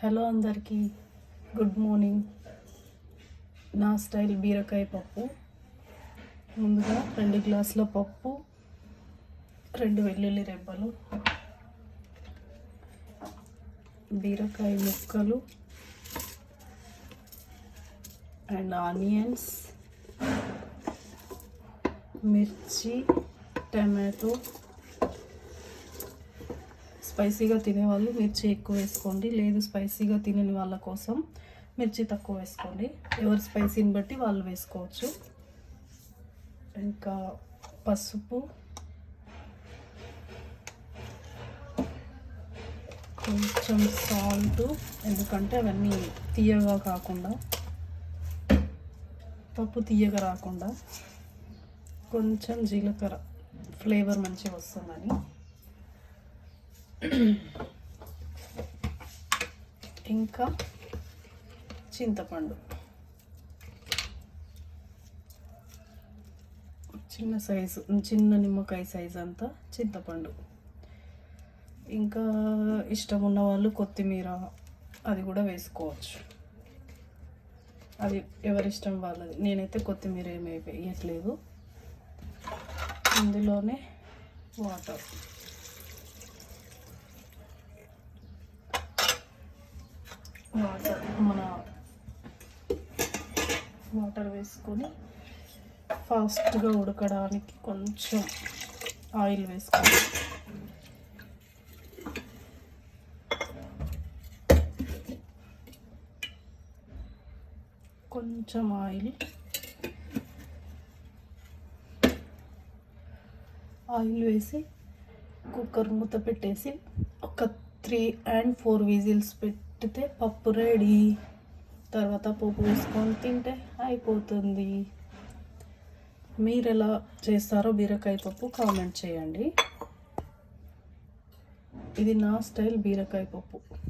Hello అందరికీ, good morning. నా style బీరకాయ పప్పు. ముందుగా 2 గ్లాసుల పప్పు, 2 వెల్లుల్లి రెబ్బలు, బీరకాయ ముక్కలు అండ్ ఆనియన్స్, మిర్చి, టమాటో. స్పైసీగా తినేవాళ్ళు మిర్చి ఎక్కువ వేసుకోండి, లేదు స్పైసీగా తినని వాళ్ళ కోసం మిర్చి తక్కువ వేసుకోండి. ఎవరి స్పైసీని బట్టి వాళ్ళు వేసుకోవచ్చు. ఇంకా పసుపు, కొంచెం సాల్ట్, ఎందుకంటే అవన్నీ తీయగా కాకుండా, పప్పు తీయగా రాకుండా, కొంచెం జీలకర్ర ఫ్లేవర్ మంచిగా వస్తుందని, ఇంకా చింతపండు చిన్న నిమ్మకాయ సైజు అంతా చింతపండు. ఇంకా ఇష్టం ఉన్న వాళ్ళు కొత్తిమీర అది కూడా వేసుకోవచ్చు, అది ఎవరిష్టం వాళ్ళది. నేనైతే కొత్తిమీర ఏమీ వేయట్లేదు. ఇందులోనే వాటర్, వాటర్ వేసుకొని ఫాస్ట్గా ఉడకడానికి కొంచెం ఆయిల్ వేసుకోవాలి. కొంచెం ఆయిల్ వేసి కుక్కర్ మూత పెట్టేసి ఒక 3 and 4 విజిల్స్ పెట్టితే పప్పు రెడీ. తర్వాత పప్పు వేసుకొని తింటే అయిపోతుంది. మీరు ఎలా చేస్తారో బీరకాయ పప్పు కామెంట్ చేయండి. ఇది నా స్టైల్ బీరకాయ పప్పు.